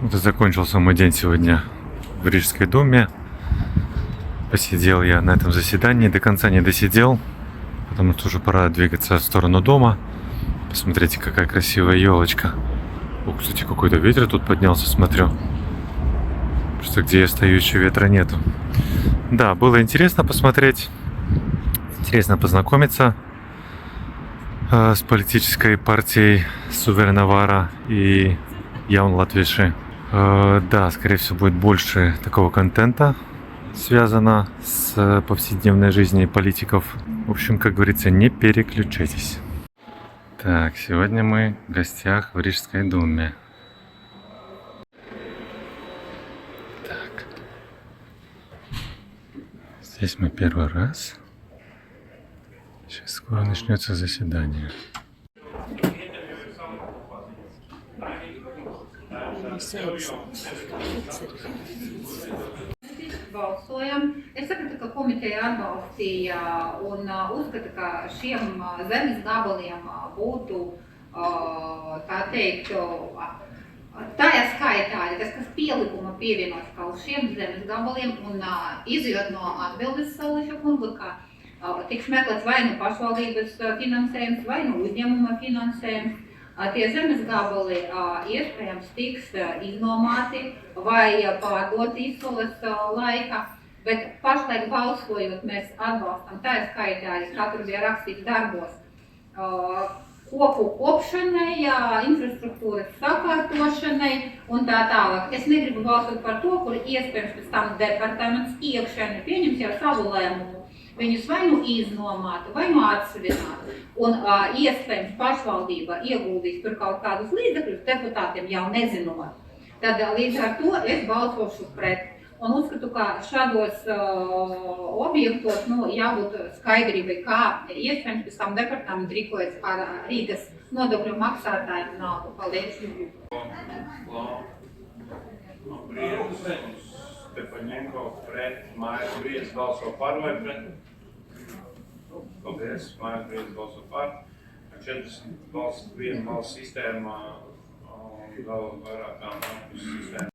Вот и закончился мой день сегодня в Рижской думе. Посидел я на этом заседании, до конца не досидел, потому что уже пора двигаться в сторону дома. Посмотрите, какая красивая елочка. О, кстати, какой-то ветер тут поднялся, смотрю. Просто где я стою, еще ветра нету. Да, было интересно посмотреть, интересно познакомиться с политической партией Суверенавара и Jauna Latvieši. Да, скорее всего, будет больше такого контента, связано с повседневной жизнью политиков. В общем, как говорится, не переключайтесь. Так, сегодня мы в гостях в Рижской думе. Так. Здесь мы первый раз. Сейчас скоро начнется заседание. Balsojam. Es sapratu, ka komiteja atbalstīja un uzskata, ka šiem zemes gabaliem būtu, tā teikt, tajā skaitā, tas, kas pielikuma pievienots kā uz šiem zemes gabaliem un izjot no atbildes Sauliša kunga, ka tiks meklēts vai nu pašvaldības finansējums, vai nu uzņēmuma finansējums. Tie zemes gabali iespējams tiks iznomāti vai pārdoti izsoles laikā, bet pašlaik balsojot mēs atbalstam tā skaitā, kā tur bija rakstīts darbos, koku kopšanai, infrastruktūras sakārtošanai un tā tālāk. Es negribu balsot par to, kur iespējams pēc tam departaments iekšēni pieņems jau savu lēmumu. Viņus vai nu iznomātu, vai nu atsevinātu. Un iespējams pašvaldība ieguldīs tur kaut kādus līdzekļus deputātiem jau nezinot. Tad līdz ar to es balsošu pret. Un uzskatu, ka šādos objektos jābūt skaidrībai, kā iespējams pēc tam departaments rīkojas ar Rīgas nodokļu maksātāju naudu. Paldies! Stepaņenko pret, Mājas Briedis balso par vai pret? Paldies, Mājas Briedis balso par. 40 balss, viena balss sistēmā un vēl vairākām balss sistēmām.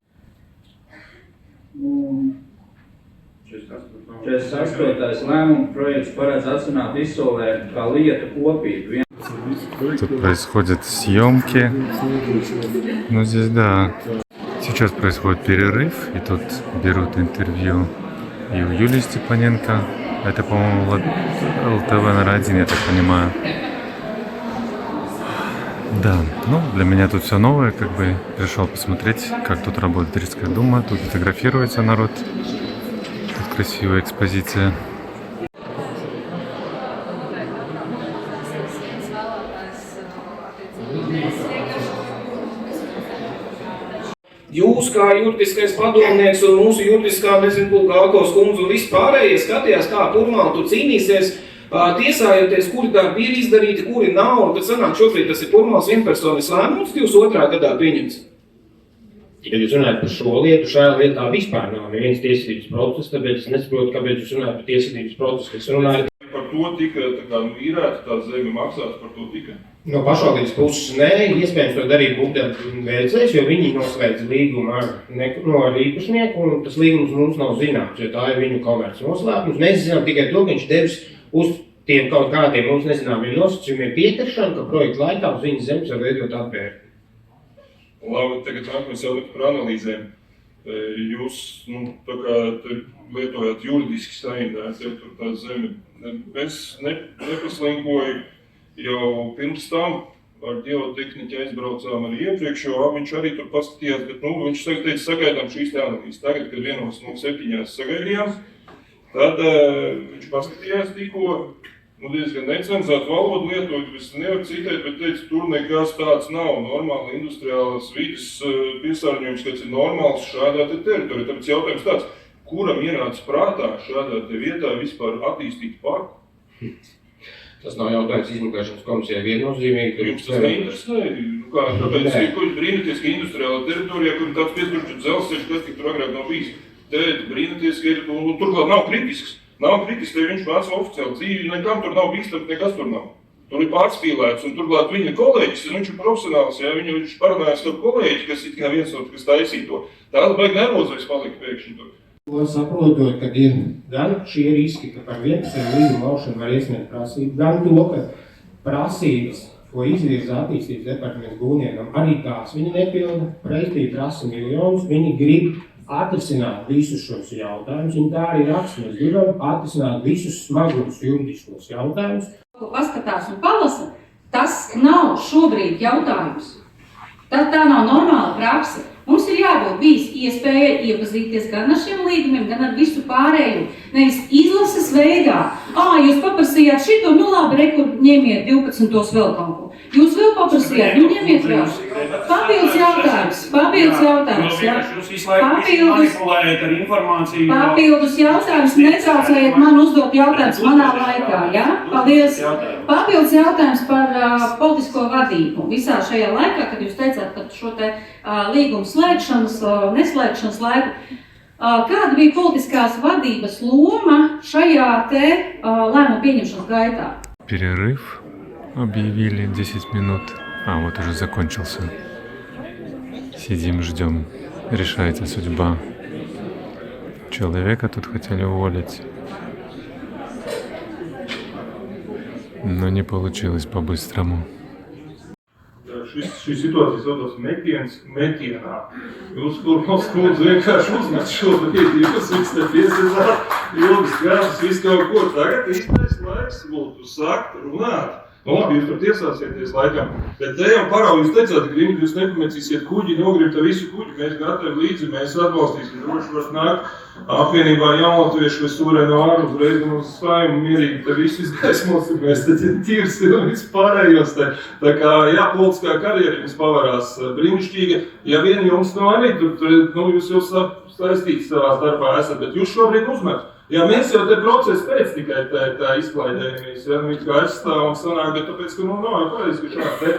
48. lēmuma projekts paredz atsināt izsolē kā lietu kopību. Тут происходят съемки. Ну здесь да. Сейчас происходит перерыв, и тут берут интервью и у Юлии Степаненко. Это, по-моему, ЛТВ номер 1, я так понимаю. Да, ну, для меня тут все новое, как бы пришел посмотреть, как тут работает Рижская дума. Тут фотографируется народ. Тут красивая экспозиция. Jūs kā juridiskais padomnieks un mūsu juridiskā, Galkos kundze un vispārējie skatījās, kā Purmāli tur cīnīsies, tiesājoties, kuri darbi ir izdarīti, kuri nav, un tad sanāk šobrīd tas ir Purmāls vienpersonis lēmums 22. gadā pieņemts. Ja jūs runājat par šo lietu, šajā lietā vispār nav neviens tiesvedības process, tāpēc es nesaprotu, kāpēc jūs runājat par tiesvedības procesu. Es runāju Par to tika īrēta, tā zeme maksās par to tika. no pašvaldības puses nē, iespējams to darīt būtībā veicējs, jo viņi noslēdz līgumu ar īpašnieku, un tas līgums mums nav zināms, jo tā ir viņu komerces noslēpums. Mēs zinām tikai to, ka viņš devis uz tiem kaut kādiem mums nezināmiem nosacījumiem pieteikšanu, ka projekta laikā uz viņas zemes var veidot atpērki. Labi, tagad nākamies jau par analīzēm. Jūs, tā kā lietojāt juridiski saindēt, ja tur tā zeme. Es nepaslinkoju jau pirms tam ar ģeotehniķi aizbraucām arī iepriekš, jo viņš arī tur paskatījās, bet viņš teica, sagaidām šīs te analīzes. Tagad, kad vienos no 7 sagaidījām, tad viņš paskatījās tikko, diezgan necenzētu valodu lietot, es nevaru citēt, bet teica, tur nekas tāds nav. Normāli industriālās vides piesārņojums, kāds ir normāls šādā te teritorijā. Tāpēc jautājums tāds, kuram ienāca prātā šādā te vietā vispār attīstīt parku? Tas nav jautājums izmeklēšanas komisijai viennozīmīgi. Jums tas neinteresē? Kāpēc jūs brīnaties, ka industriālā teritorijā, kur ir tāds piesturču dzelzceļš, kas tik tur agrāk nav bijis, te brīnaties, ka ir, un turklāt nav kritisks. Nav kritiski, te viņš māca oficiāli dzīvi, nekam tur nav bīstams, nekas tur nav. Tur ir pārspīlēts, un turklāt viņa kolēģis, viņš ir profesionāls, ja, viņš parunājas ar kolēģi, kas ir tikai viens otru, kas taisīja to. Tāda baigi nervozais palika pēkšņi tur. To saprotot, ka ir gan šie riski, ka par vienpusēju līgumu laušanu var iesniegt prasību, gan to, ka prasības, ko izvirza attīstības departaments būvniekam, arī tās viņi nepilda, pretī prasa miljonus, viņi grib atrisināt visus šos jautājumus, viņi tā arī raksta, mēs gribam atrisināt visus smagus juridiskos jautājumus. Ko paskatās un palasa, tas nav šobrīd jautājums. Tā nav normāla prakse. Mums ir jābūt bijis iespēja iepazīties gan ar šiem līgumiem, gan ar visu pārējo. Nevis izlases veidā. Jūs paprasījāt šito, nu labi, rekur ņemiet 12. vēl kaut ko. Jūs vēl paprasījāt, nu ņemiet vēl. Papildus jautājums, jā. Jūs visu laiku manipulējat ar informāciju. Papildus jautājums, netraucējiet man uzdot jautājums manā laikā, jā? Paldies. Papildus jautājums par politisko vadību. Visā šajā laikā, kad jūs teicāt, ka šo te līgumu slēgšanas, neslēgšanas laiku, kāda bija politiskās vadības loma šajā te lēmumu pieņemšanas gaitā? Перерыв объявили 10 минут. Вот уже закончился. Сидим, ждем. Решается судьба. Человека тут хотели уволить. Но не получилось по-быстрому. Šī situācija saucās metienā. Jūs, kurmals kundze, vienkārši uzmet šo brīdi, jūs viss nepiesadzāt, ilgas grāmas, viss kaut ko. Tagad īstais laiks būtu sākt runāt. Nu labi, jūs tur tiesāsieties laikam, bet te jau paraugi jūs teicāt, ka jūs nepamēcīsiet kuģi, nogribta visu kuģi, mēs gatavi līdzi, mēs atbalstīsim, droši varat nākt apvienībā jaunatviešu vai Sūrēno āru, uzreiz mums saimu mierīgi, te visu izgaismosim, mēs te tirsim un visu pārējos te. Tā kā, jā, politiskā karjera jums pavarās brīnišķīga, ja vien jums nav arī, tur jūs jau saistīti savā starpā esat, bet jūs šobrīd uzmet. Jā, mēs jau te procesu pēc tikai tā izklaidējamies, ja, nu, kā aizstāvam sanāk, bet tāpēc, ka nav jau pareizi, ka šādi te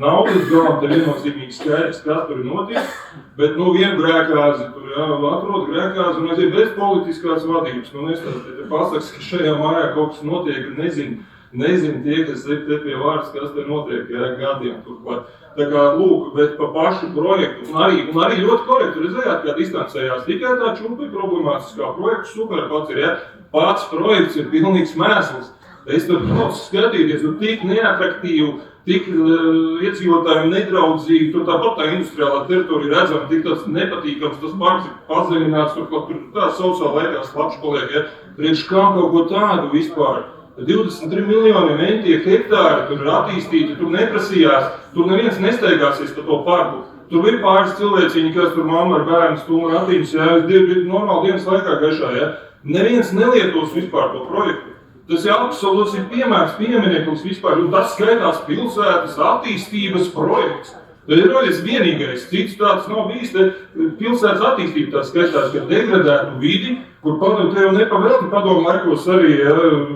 naudas galam te viennozīmīgi skaidrs, kas tur ir notiek, bet, vienu grēkāzi tur, jā, atrod grēkāzi un aiziet bez politiskās vadības. Nestāstiet, te pasaks, ka šajā mājā kaut kas notiek, nezin tie, kas te pie vārds, kas te notiek, jā, gadiem turklāt. Tā kā, lūk, bet pa pašu projektu, un arī ļoti korekti redzējāt, kā distancējās tikai tā čupi problemātiskā projekta super pats ir, ja? Pats projekts ir pilnīgs mēsls. Es tur daudz skatīties, tik neatraktīvu, tik iedzīvotājiem nedraudzīgi, tur tāpat tā industriālā teritorija redzama, tik tas nepatīkams, tas parks ir padziļināts, tur tā sausā laikā slapš paliek, ja? Priekš kā kaut ko tādu vispār. 23 miljoni entie hektāri tur ir attīstīti, tur neprasījās, tur neviens nesteigāsies pa to parku. Tur ir pāris cilvēciņi, kas tur mamma ar bērnu stūmu ratiņus, jā, normāli dienas laikā gaišā, jā. Neviens nelietos vispār to projektu. Tas ir absolūts piemērs, piemineklis vispār, un tas skaitās pilsētas attīstības projekts. Tad ir roļas vienīgais, cits tāds nav bijis, te pilsētas attīstība tāds skaitās, ka degradētu vidi, kur te jau nepavēlti padomu laikos arī, ja,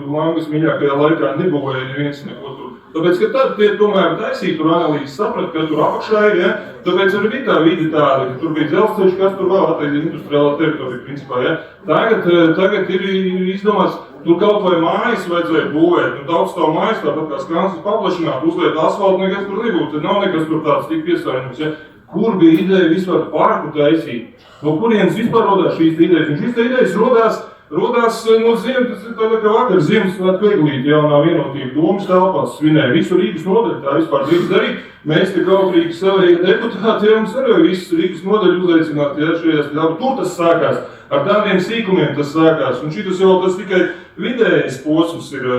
Langas mīļākajā laikā nebūvēja neviens neko tur. Tāpēc, ka tad tie tomēr taisīja tur analīzes, saprat, ka tur apakšā ir, ja, tāpēc arī bija tā vide tāda, ka tur bija dzelzceļš, kas tur vēl attīstīt industriālā teritorija, principā, ja. Tagad ir izdomāts, tur kaut vai mājas vajadzēja būvēt, daudz tā mājas, tāpat kā Skansas paplašināt, uzliet asfaltu, nekas tur nebūtu, tad nav nekas tur tāds tik piesārņots, ja. Kur bija ideja vispār parku taisīt? No kurienes vispār rodās šīs idejas? Un šīs idejas rodās no ziemas, tas ir tāda, ka vakar Ziemassvētku eglīti jaunā vienotība domas telpās svinēja. Visu Rīgas nodaļu tā vispār drīkst darīt. Mēs te kaut Rīgas savējie deputāti, ja mums arī visu Rīgas nodaļu uzaicināt, ja šajās telpās. Tur tas sākās. Ar tādiem sīkumiem tas sākās. Un šitas jau tas tikai vidējais posms ir,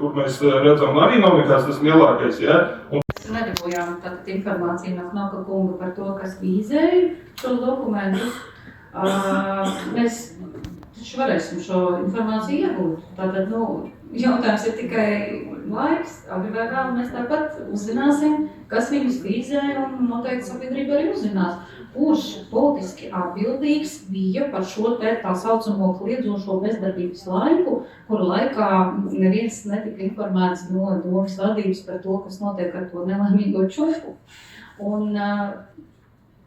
kur mēs redzam, arī nav nekāds tas lielākais, ja. Nedabūjām tātad informāciju no Knauka kunga par to, kas vīzēja šos dokumentus. Mēs taču varēsim šo informāciju iegūt. Tātad, jautājums ir tikai laiks, agri vai vēl mēs tāpat uzzināsim, kas viņus vīzēja, un noteikti sabiedrība arī uzzinās, kurš politiski atbildīgs bija par šo tā saucamo kliedzošo bezdarbības laiku, kuru laikā neviens netika informēts no domas vadības par to, kas notiek ar to nelaimīgo čupu. Un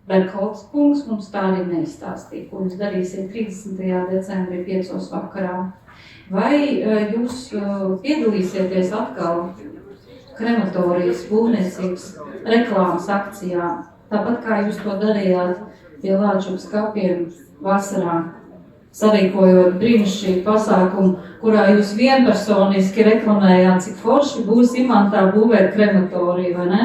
Bergholts kungs mums tā arī neizstāstīja, ko jūs darīsiet 30. decembrī 5. vakarā. Vai jūs piedalīsieties atkal krematorijas būvniecības reklāmas akcijām. Tāpat kā jūs to darījāt pie Lāčupas kapiem vasarā, sarīkojot brīnišķīgu pasākumu, kurā jūs vienpersoniski reklamējāt, cik forši būs Imantā būvēt krematoriju, vai ne?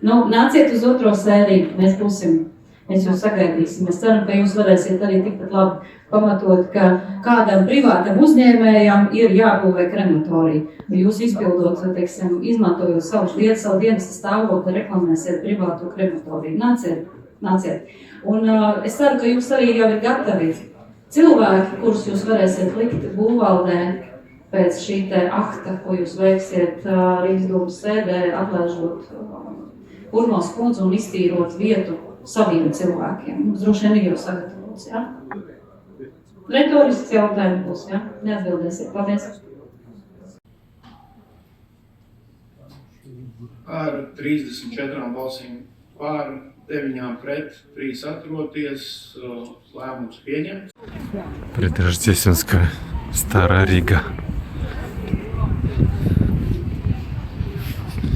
Nu, nāciet uz otro sēriju, mēs jūs sagaidīsim. Mēs ceram, ka jūs varēsiet arī tikpat labi pamatot, ka kādam privātam uzņēmējam ir jābūvē krematorija. Jūs izpildot, teiksim, izmantojot savu dienas stāvokli, reklamēsiet privāto krematoriju. Nāciet. Un es ceru, ka jūs arī jau ir gatavi cilvēki, kurus jūs varēsiet likt būvvaldē pēc šī te akta, ko jūs veiksiet Rīgas domas sēdē, atlaižot Urmals kundzi un iztīrot vietu saviem cilvēkiem. Mums droši vien ir jau sagatavots, jā? Retorisks jautājums būs, jā? Neatbildēsiet. Paldies. Ar 34 balsīm pār, 9 pret, 3 atturoties, lēmums pieņemts. Предрождественская Старая Рига.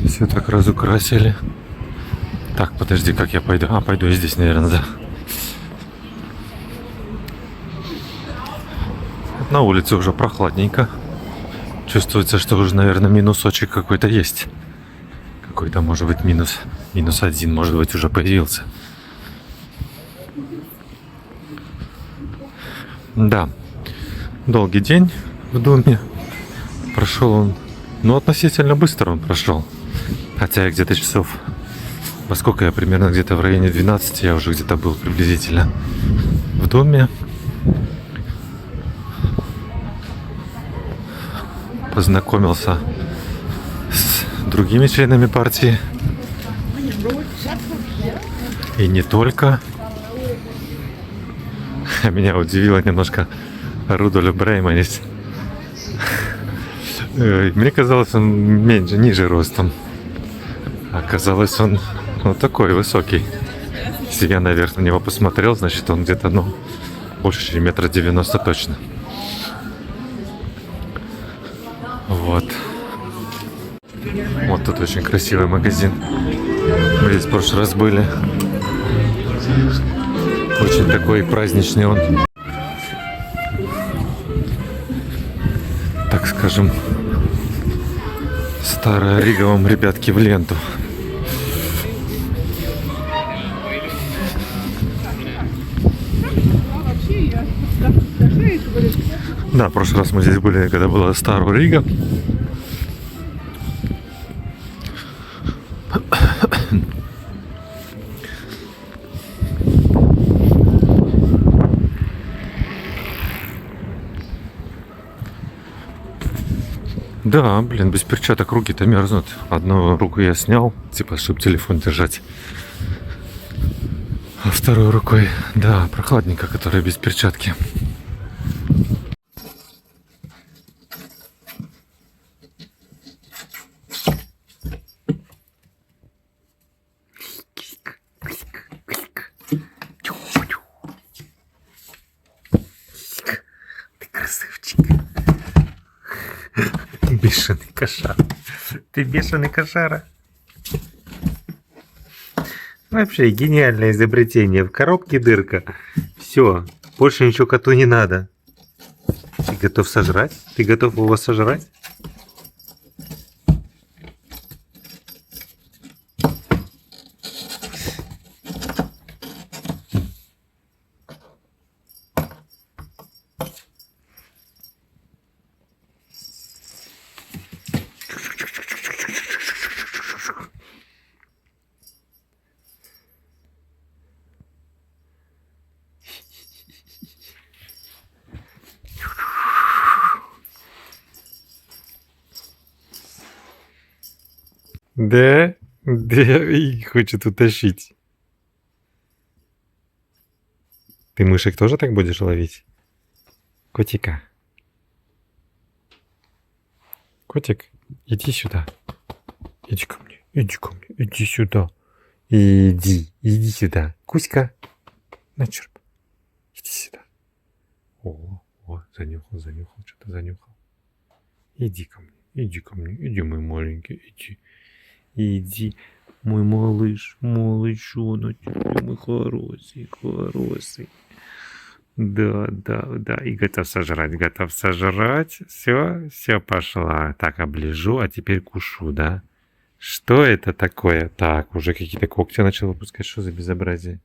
Все так разукрасили. Так, подожди, как я пойду? Пойду я здесь, наверное, да. На улице уже прохладненько. Чувствуется, что уже, наверное, минусочек какой-то есть. Какой-то, может быть, -1, может быть, уже появился. Да, долгий день в Думе. Прошел он, относительно быстро он прошел. Хотя я где-то часов, во сколько я примерно, где-то в районе 12 я уже где-то был приблизительно в Думе. Познакомился с другими членами партии. И не только. Меня удивило немножко Рудольф Брейманис. Мне казалось, он ниже ростом. Оказалось, он такой высокий. Если я наверх на него посмотрел, значит, он где-то, больше, чем 1,90 м точно. Вот. Вот тут очень красивый магазин. Мы здесь в прошлый раз были. Очень такой праздничный он. Так скажем, Старая Рига вам, ребятки, в ленту. Да, в прошлый раз мы здесь были, когда была Старая Рига. Да, блин, без перчаток руки-то мерзнут. Одну руку я снял, типа, чтобы телефон держать. А второй рукой, да, прохладненько, которая без перчатки. Ты красавчик. Бешеный кошара. Ты бешеный кошара. Вообще гениальное изобретение. В коробке дырка. Все. Больше ничего коту не надо. Ты готов сожрать? Ты готов его сожрать? Да? Да, и хочет утащить. Ты мышек тоже так будешь ловить? Котика. Котик, иди сюда. Иди ко мне, иди ко мне, иди сюда. Иди сюда. Кузька, на черп. Иди сюда. О, занюхал, что-то занюхал. Иди ко мне, Иди ко мне, иди, мой маленький, иди. Иди, мой малыш, малышоночек, мой хороший, хороший. Да, да, да, и готов сожрать, готов сожрать. Все, пошла. Так, оближу, а теперь кушу, да? Что это такое? Так, уже какие-то когти начал выпускать. Что за безобразие?